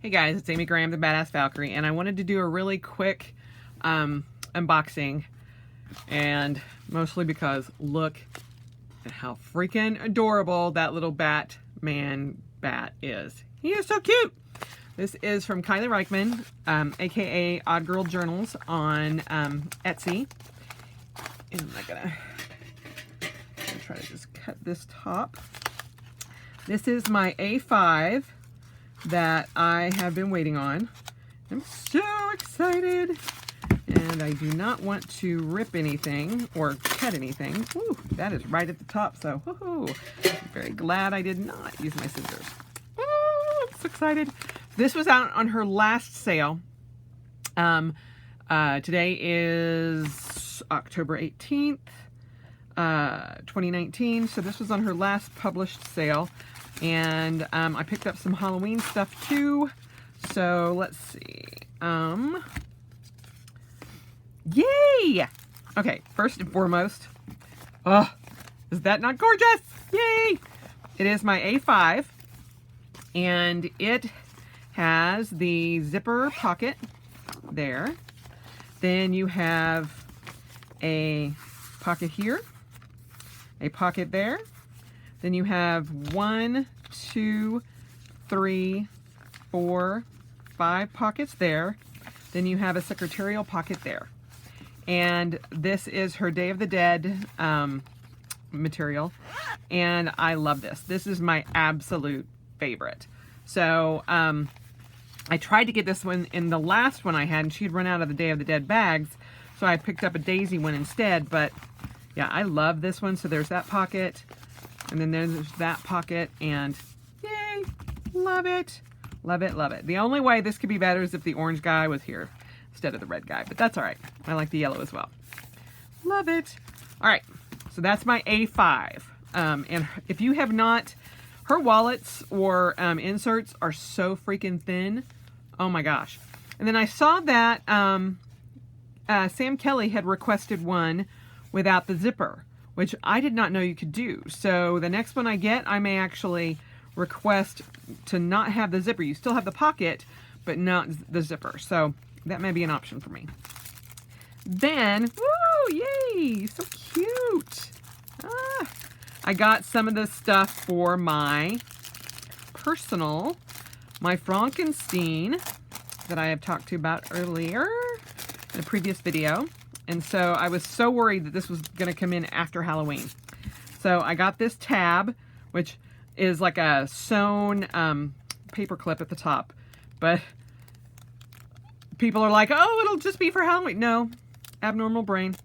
Hey guys, it's Amy Graham, the Badass Valkyrie, and I wanted to do a really quick unboxing, and mostly because look at how freaking adorable that little Batman bat is. He is so cute! This is from Keely Reichman, aka Odd Girl Journals on Etsy. And I'm gonna try to just cut this top. This is my A5 that I have been waiting on. I'm so excited, and I do not want to rip anything or cut anything. Woo, that is right at the top, so woohoo! I'm very glad I did not use my scissors. Woo, I'm so excited. This was out on her last sale. Today is October 18th, 2019, so this was on her last published sale. And I picked up some Halloween stuff too. So let's see. Yay! Okay, first and foremost, oh, is that not gorgeous? Yay! It is my A5, and it has the zipper pocket there. Then you have a pocket here, a pocket there. Then you have 1, 2, 3, 4, 5 pockets there. Then you have a secretarial pocket there. And this is her Day of the Dead material. And I love this. This is my absolute favorite. So I tried to get this one in the last one I had, and she'd run out of the Day of the Dead bags. So I picked up a Daisy one instead. But yeah, I love this one. So there's that pocket. And then there's that pocket, and yay, love it, love it, love it. The only way this could be better is if the orange guy was here instead of the red guy, but that's all right. I like the yellow as well. Love it. All right, so that's my A5. And if you have not, her wallets or inserts are so freaking thin. Oh my gosh. And then I saw that Sam Kelly had requested one without the zipper, which I did not know you could do. So the next one I get, I may actually request to not have the zipper. You still have the pocket, but not the zipper. So that may be an option for me. Then, woo, yay, so cute. I got some of the stuff for my personal, my Frankenstein that I have talked to you about earlier in a previous video. And so I was so worried that this was going to come in after Halloween. So I got this tab, which is like a sewn paper clip at the top. But people are like, oh, it'll just be for Halloween. No, abnormal brain.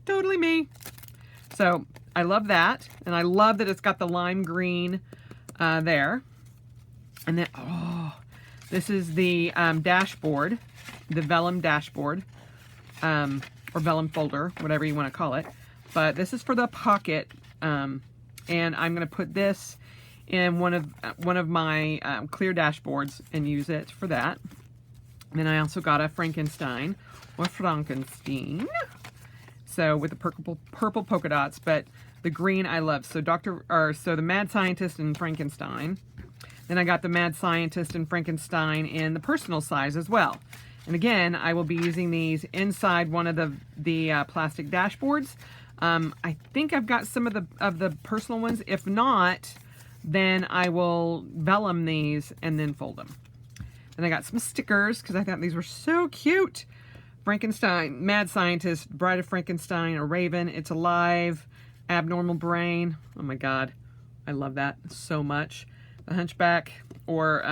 Totally me. So I love that. And I love that it's got the lime green there. And then, oh, this is the dashboard, the vellum dashboard. Or vellum folder, whatever you want to call it. But this is for the pocket, and I'm going to put this in one of my clear dashboards and use it for that. And then I also got a Frankenstein, or Frankenstein, so with the purple polka dots, but the green I love. So so the Mad Scientist and Frankenstein. Then I got the Mad Scientist and Frankenstein in the personal size as well. And again, I will be using these inside one of the plastic dashboards. I think I've got some of the personal ones. If not, then I will vellum these and then fold them. And I got some stickers because I thought these were so cute. Frankenstein, Mad Scientist, Bride of Frankenstein, a Raven, It's Alive, Abnormal Brain. Oh my God, I love that so much. The Hunchback, or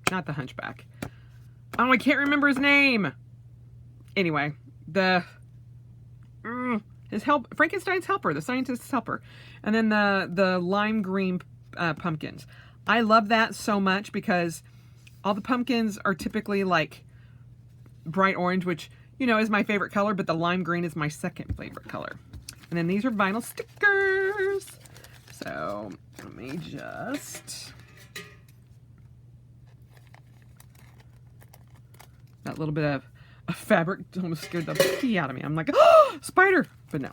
not the Hunchback. Oh, I can't remember his name. Anyway, Frankenstein's helper, the scientist's helper, and then the lime green pumpkins. I love that so much because all the pumpkins are typically like bright orange, which is my favorite color, but the lime green is my second favorite color. And then these are vinyl stickers. So let me just. That little bit of fabric almost scared the pee out of me. I'm like, oh, spider! But no.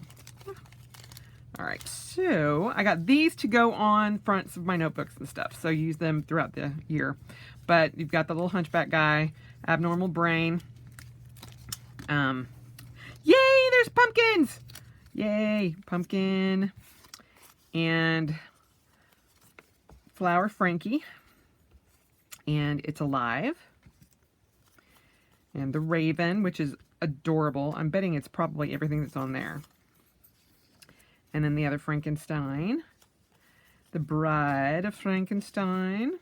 All All right, so I got these to go on fronts of my notebooks and stuff, so use them throughout the year. But you've got the little hunchback guy, abnormal brain. Yay, there's pumpkins! Yay, pumpkin. And Flower Frankie. And It's Alive. And the Raven, which is adorable. I'm betting it's probably everything that's on there. And then the other Frankenstein. The Bride of Frankenstein.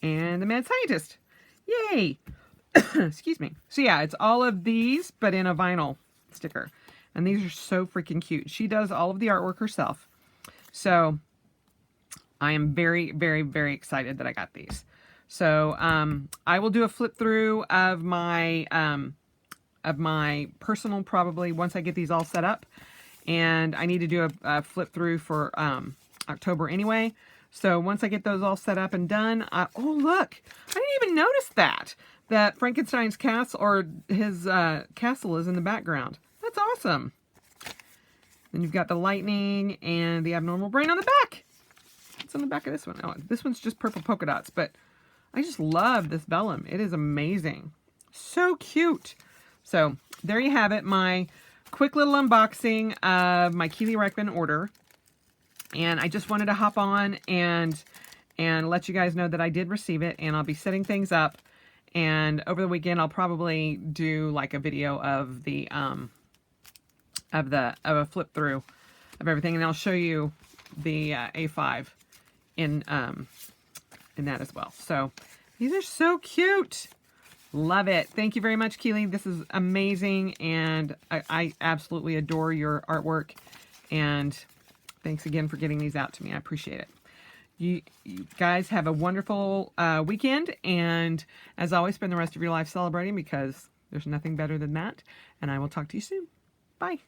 And the Mad Scientist. Yay! Excuse me. So yeah, it's all of these, but in a vinyl sticker. And these are so freaking cute. She does all of the artwork herself. So I am very, very, very excited that I got these. So I will do a flip through of my personal probably once I get these all set up. And I need to do a flip through for October anyway. So once I get those all set up and done, oh look, I didn't even notice that Frankenstein's castle, or his castle, is in the background. That's awesome. Then you've got the lightning and the abnormal brain on the back. What's on the back of this one? Oh, this one's just purple polka dots, but I just love this vellum. It is amazing. So cute. So there you have it, my quick little unboxing of my Keely Reichman order. And I just wanted to hop on and let you guys know that I did receive it, and I'll be setting things up. And over the weekend, I'll probably do like a video of the of a flip through of everything, and I'll show you the A5 in that as well. So these are so cute. Love it. Thank you very much, Keely. This is amazing, and I absolutely adore your artwork. And thanks again for getting these out to me. I appreciate it. You guys have a wonderful weekend, and as always, spend the rest of your life celebrating, because there's nothing better than that. And I will talk to you soon. Bye.